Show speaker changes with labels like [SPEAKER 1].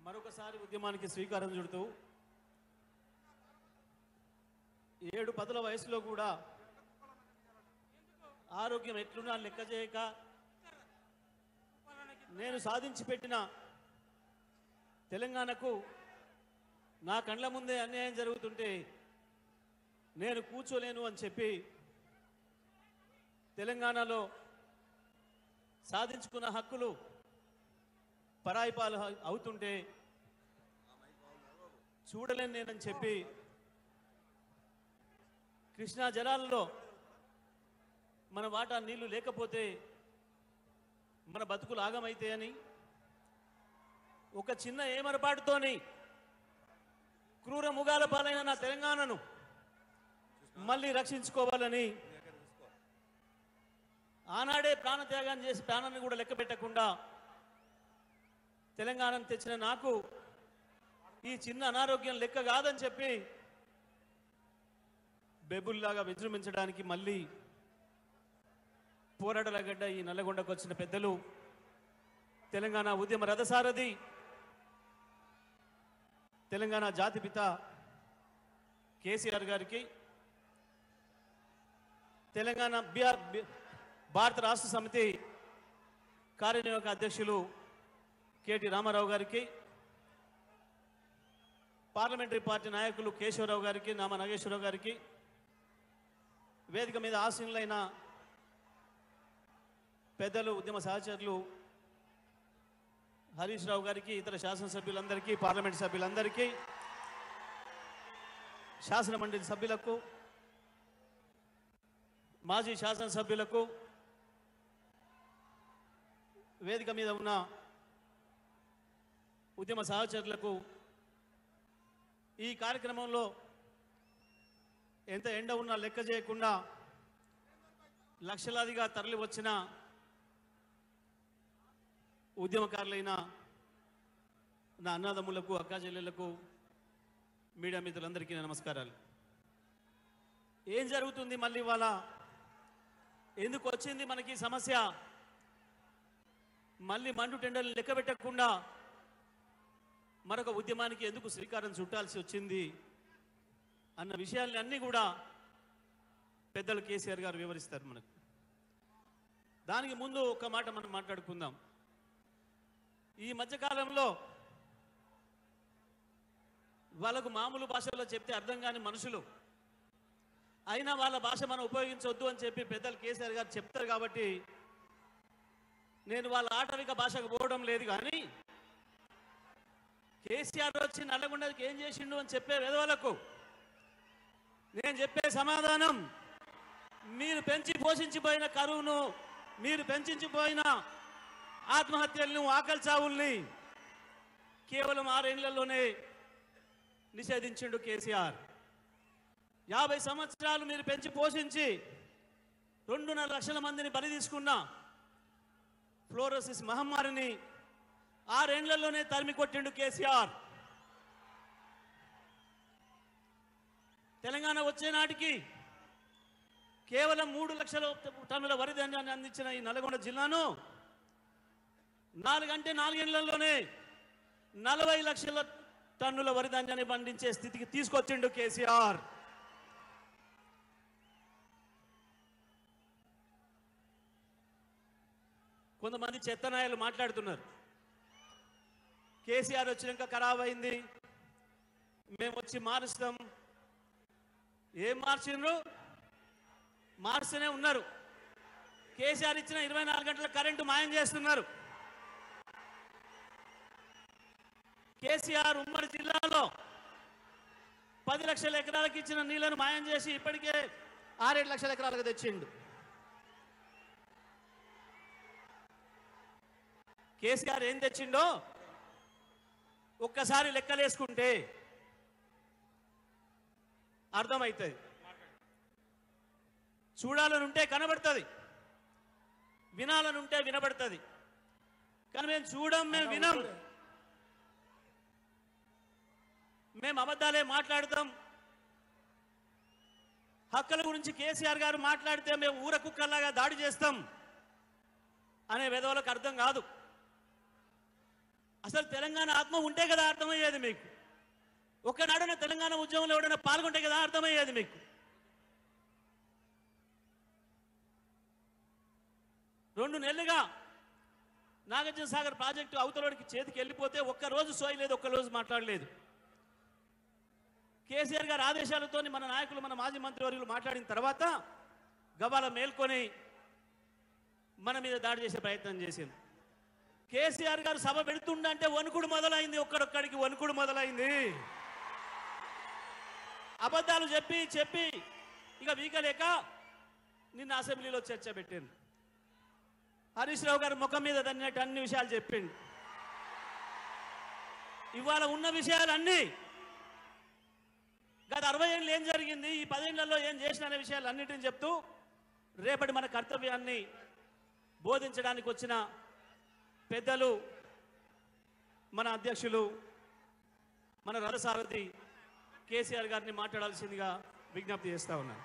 [SPEAKER 1] మరొకసారి ఉద్యమానికి శ్రీకారం చుడుతూ 7 పదుల వయసులో కూడా ఆరోగ్యం ఎట్లున్నా లెక్క చేయక నేను సాధించి పెట్టిన తెలంగాణకు నా కండ్ల ముందే అన్యాయం జరుగుతుంటే నేను కూర్చోలేను అని చెప్పి తెలంగాణలో సాధించుకున్న హక్కులు పరాయిపాలు అవుతుంటే చూడలేను నేనని చెప్పి కృష్ణా జలాలలో మన వాటా నీళ్లు లేకపోతే మన బతుకులు ఆగమైతే అని ఒక చిన్న ఏమరపాటుతోని క్రూర ముగాల పాలైన నా తెలంగాణను మళ్ళీ రక్షించుకోవాలని ఆనాడే ప్రాణత్యాగం చేసి ప్రాణాన్ని కూడా లెక్క పెట్టకుండా తెలంగాణను తెచ్చిన నాకు ఈ చిన్న అనారోగ్యం లెక్క కాదని చెప్పి బెబుల్లాగా విజృంభించడానికి మళ్ళీ పోరాటల గడ్డ ఈ నల్లగొండకు వచ్చిన పెద్దలు తెలంగాణ ఉద్యమ రథసారథి తెలంగాణ జాతిపిత కేసీఆర్ గారికి తెలంగాణ భారత రాష్ట్ర సమితి కార్యనిర్వాహక అధ్యక్షులు కేటీ రామారావు గారికి పార్లమెంటరీ పార్టీ నాయకులు కేశవరావు గారికి నామ నాగేశ్వరరావు గారికి వేదిక మీద ఆసీనులైన పెద్దలు ఉద్యమ సహచరులు హరీష్ రావు గారికి ఇతర శాసనసభ్యులందరికీ పార్లమెంట్ సభ్యులందరికీ శాసన మండలి సభ్యులకు మాజీ శాసనసభ్యులకు వేదిక మీద ఉన్న ఉద్యమ సహచరులకు ఈ కార్యక్రమంలో ఎంత ఎండ ఉన్నా లెక్క చేయకుండా లక్షలాదిగా తరలి వచ్చిన ఉద్యమకారులైన నా అన్నదమ్ములకు అక్కాచెల్లెళ్లకు మీడియా మిత్రులందరికీ నమస్కారాలు. ఏం జరుగుతుంది మళ్ళీ ఇవాళ? ఎందుకు వచ్చింది మనకి సమస్య? మళ్ళీ మండు టెండర్లు లెక్క పెట్టకుండా మరొక ఉద్యమానికి ఎందుకు శ్రీకారం చుట్టాల్సి వచ్చింది అన్న విషయాన్ని అన్నీ కూడా పెద్దలు కేసీఆర్ గారు వివరిస్తారు మనకు. దానికి ముందు ఒక మాట మనం మాట్లాడుకుందాం. ఈ మధ్యకాలంలో వాళ్ళకు మామూలు భాషలో చెప్తే అర్థం కాని మనుషులు అయినా వాళ్ళ భాష మనం ఉపయోగించవద్దు అని చెప్పి పెద్దలు కేసీఆర్ గారు చెప్తారు. కాబట్టి నేను వాళ్ళ ఆటవిక భాషకు పోవడం లేదు. కానీ కేసీఆర్ వచ్చి నల్లగొండకి ఏం చేసిండు అని చెప్పే విధవలకు నేను చెప్పే సమాధానం, మీరు పెంచి పోషించిపోయిన కరువును, మీరు పెంచిపోయిన ఆత్మహత్యలను, ఆకలి చావుల్ని కేవలం 6 ఏళ్లలోనే నిషేధించిండు కేసీఆర్. 50 సంవత్సరాలు మీరు పెంచి పోషించి 2.5 లక్షల మందిని బలి తీసుకున్న ఫ్లోరోసిస్ మహమ్మారిని 6 ఏళ్లలోనే తరిమి కొట్టిండు కేసీఆర్. తెలంగాణ వచ్చే నాటికి కేవలం 3 లక్షల టన్నుల వరి ధాన్యాన్ని అందించిన ఈ నల్గొండ జిల్లాను 4 ఏళ్లలోనే 40 లక్షల టన్నుల వరి ధాన్యాన్ని పండించే స్థితికి తీసుకొచ్చిండు కేసీఆర్. కొంతమంది చెత్తనాయలు మాట్లాడుతున్నారు, కేసీఆర్ వచ్చినాక ఖరాబ్ అయింది, మేము వచ్చి మారుస్తాం. ఏం మార్చిండ్రు? మార్స్తూనే ఉన్నారు. కేసీఆర్ ఇచ్చిన 24 గంటల కరెంటు మాయం చేస్తున్నారు. కేసీఆర్ ఉమ్మడి జిల్లాలో 10 లక్షల ఎకరాలకు ఇచ్చిన నీళ్లను మాయం చేసి ఇప్పటికే 6-7 లక్షల ఎకరాలకు తెచ్చిండు. కేసీఆర్ ఏం తెచ్చిండో ఒక్కసారి లెక్కలేసుకుంటే అర్థమవుతుంది. చూడాలనుంటే కనబడుతుంది, వినాలనుంటే వినబడుతుంది. కానీ మేము చూడం, మేము వినం, మేము అబద్ధాలే మాట్లాడతాం. హక్కుల గురించి కేసీఆర్ గారు మాట్లాడితే మేము ఊర కుక్కల్లాగా దాడి చేస్తాం అనే వెధవలకు అర్థం కాదు. అసలు తెలంగాణ ఆత్మ ఉంటే కదా అర్థమయ్యేది మీకు. ఒక్కనాడున తెలంగాణ ఉద్యమంలో ఎవడైనా పాల్గొంటే కదా అర్థమయ్యేది మీకు. 2 నెలలుగా నాగార్జున సాగర్ ప్రాజెక్టు అవతలోడికి చేతికి వెళ్ళిపోతే ఒక్కరోజు సోయలేదు, ఒక్కరోజు మాట్లాడలేదు. కేసీఆర్ గారి ఆదేశాలతో మన నాయకులు, మన మాజీ మంత్రివర్యులు మాట్లాడిన తర్వాత గబాల మేల్కొని మన మీద దాడి చేసే ప్రయత్నం చేసింది. కేసీఆర్ గారు సభ పెడుతుండంటే వణుకుడు మొదలైంది, ఒక్కడొక్కడికి వణుకుడు మొదలైంది. అబద్ధాలు చెప్పి చెప్పి ఇక వీకలేక నిన్న అసెంబ్లీలో చర్చ పెట్టింది. హరీష్ రావు గారు ముఖం మీద తన్నట్టు అన్ని విషయాలు చెప్పిండు. ఇవాళ ఉన్న విషయాలన్నీ గత 60 ఏళ్ళు ఏం జరిగింది, ఈ 10 ఏళ్లలో ఏం చేసిన అనే విషయాలు అన్నిటిని చెప్తూ రేపటి మన కర్తవ్యాన్ని బోధించడానికి వచ్చిన పెద్దలు, మన అధ్యక్షులు, మన రథసారథి కేసీఆర్ గారిని మాట్లాడాల్సిందిగా విజ్ఞప్తి చేస్తా ఉన్నాను.